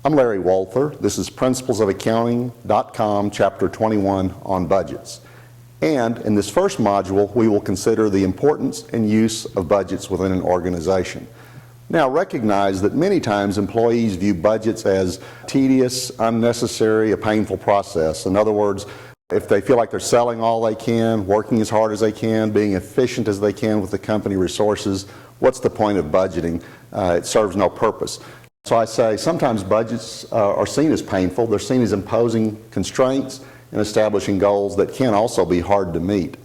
I'm Larry Walther. This is principlesofaccounting.com, Chapter 21 on budgets. And in this first module, we will consider the importance and use of budgets within an organization. Now, recognize that many times employees view budgets as tedious, unnecessary, a painful process. In other words, if they feel like they're selling all they can, working as hard as they can, being efficient as they can with the company resources, what's the point of budgeting? It serves no purpose. So I say sometimes budgets are seen as painful. They're seen as imposing constraints and establishing goals that can also be hard to meet.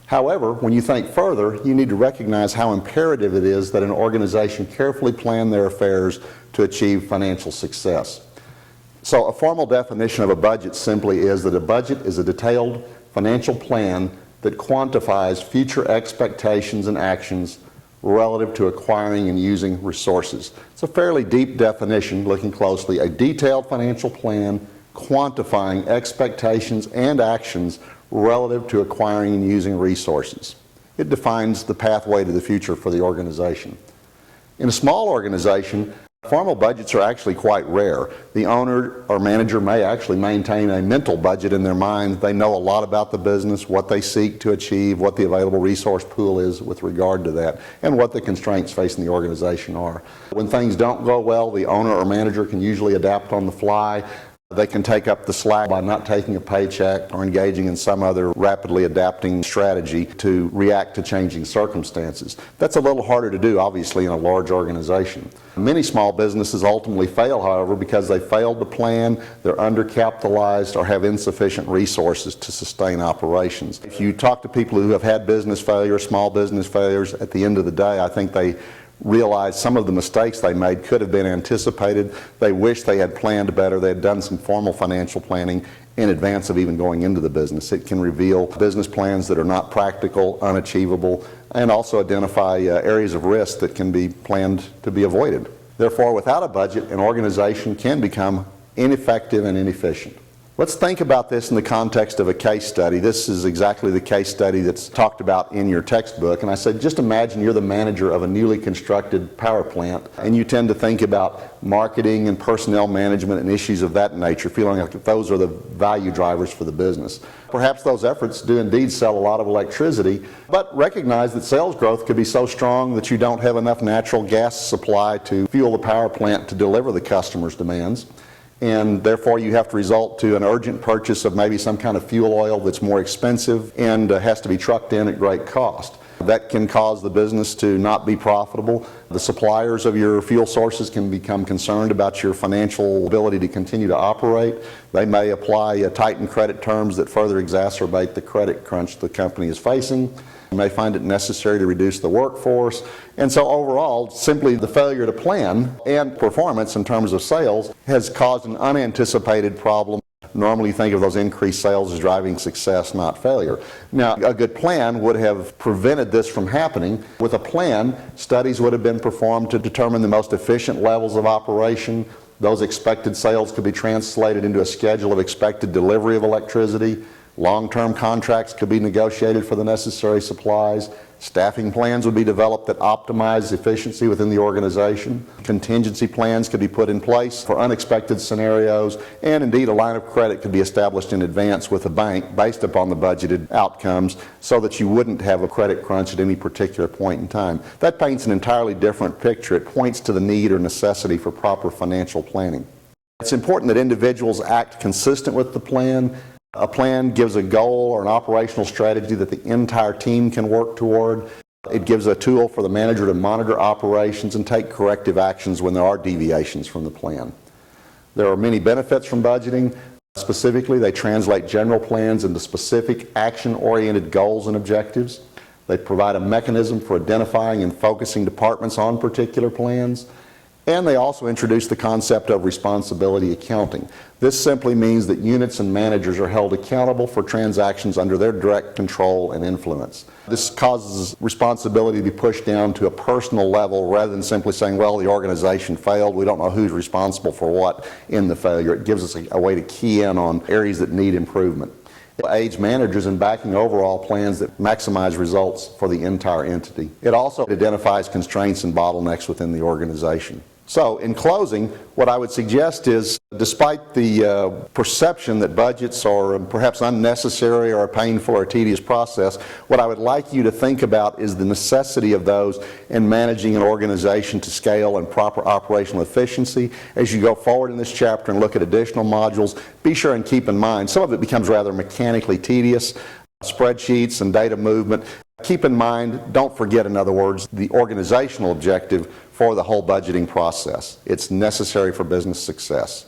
However, when you think further, you need to recognize how imperative it is that an organization carefully plan their affairs to achieve financial success. So a formal definition of a budget simply is that a budget is a detailed financial plan that quantifies future expectations and actions relative to acquiring and using resources. It's a fairly deep definition, looking closely. A detailed financial plan quantifying expectations and actions relative to acquiring and using resources. It defines the pathway to the future for the organization. In a small organization, formal budgets are actually quite rare. The owner or manager may actually maintain a mental budget in their mind. They know a lot about the business, what they seek to achieve, what the available resource pool is with regard to that, and what the constraints facing the organization are. When things don't go well, the owner or manager can usually adapt on the fly. They can take up the slack by not taking a paycheck or engaging in some other rapidly adapting strategy to react to changing circumstances. That's a little harder to do, obviously, in a large organization. Many small businesses ultimately fail, however, because they failed to plan, they're undercapitalized, or have insufficient resources to sustain operations. If you talk to people who have had business failures, small business failures, at the end of the day, I think they realize some of the mistakes they made could have been anticipated. They wish they had planned better. They had done some formal financial planning in advance of even going into the business. It can reveal business plans that are not practical, unachievable, and also identify areas of risk that can be planned to be avoided. Therefore, without a budget, an organization can become ineffective and inefficient. Let's think about this in the context of a case study. This is exactly the case study that's talked about in your textbook. And I said, just imagine you're the manager of a newly constructed power plant, and you tend to think about marketing and personnel management and issues of that nature, feeling like those are the value drivers for the business. Perhaps those efforts do indeed sell a lot of electricity, but recognize that sales growth could be so strong that you don't have enough natural gas supply to fuel the power plant to deliver the customer's demands. And therefore you have to resort to an urgent purchase of maybe some kind of fuel oil that's more expensive and has to be trucked in at great cost. That can cause the business to not be profitable. The suppliers of your fuel sources can become concerned about your financial ability to continue to operate. They may apply tightened credit terms that further exacerbate the credit crunch the company is facing. You may find it necessary to reduce the workforce. And so overall, simply the failure to plan and performance in terms of sales has caused an unanticipated problem. Normally you think of those increased sales as driving success, not failure. Now, a good plan would have prevented this from happening. With a plan, studies would have been performed to determine the most efficient levels of operation. Those expected sales could be translated into a schedule of expected delivery of electricity. Long-term contracts could be negotiated for the necessary supplies. Staffing plans would be developed that optimize efficiency within the organization. Contingency plans could be put in place for unexpected scenarios, and indeed a line of credit could be established in advance with a bank based upon the budgeted outcomes so that you wouldn't have a credit crunch at any particular point in time. That paints an entirely different picture. It points to the need or necessity for proper financial planning. It's important that individuals act consistent with the plan. A plan gives a goal or an operational strategy that the entire team can work toward. It gives a tool for the manager to monitor operations and take corrective actions when there are deviations from the plan. There are many benefits from budgeting. Specifically, they translate general plans into specific action-oriented goals and objectives. They provide a mechanism for identifying and focusing departments on particular plans. And they also introduce the concept of responsibility accounting. This simply means that units and managers are held accountable for transactions under their direct control and influence. This causes responsibility to be pushed down to a personal level rather than simply saying, well, the organization failed, we don't know who's responsible for what in the failure. It gives us a way to key in on areas that need improvement. It aids managers in backing overall plans that maximize results for the entire entity. It also identifies constraints and bottlenecks within the organization. So, in closing, what I would suggest is, despite the perception that budgets are perhaps unnecessary or a painful or tedious process, what I would like you to think about is the necessity of those in managing an organization to scale and proper operational efficiency. As you go forward in this chapter and look at additional modules, be sure and keep in mind some of it becomes rather mechanically tedious, spreadsheets and data movement. Keep in mind, don't forget, in other words, the organizational objective for the whole budgeting process. It's necessary for business success.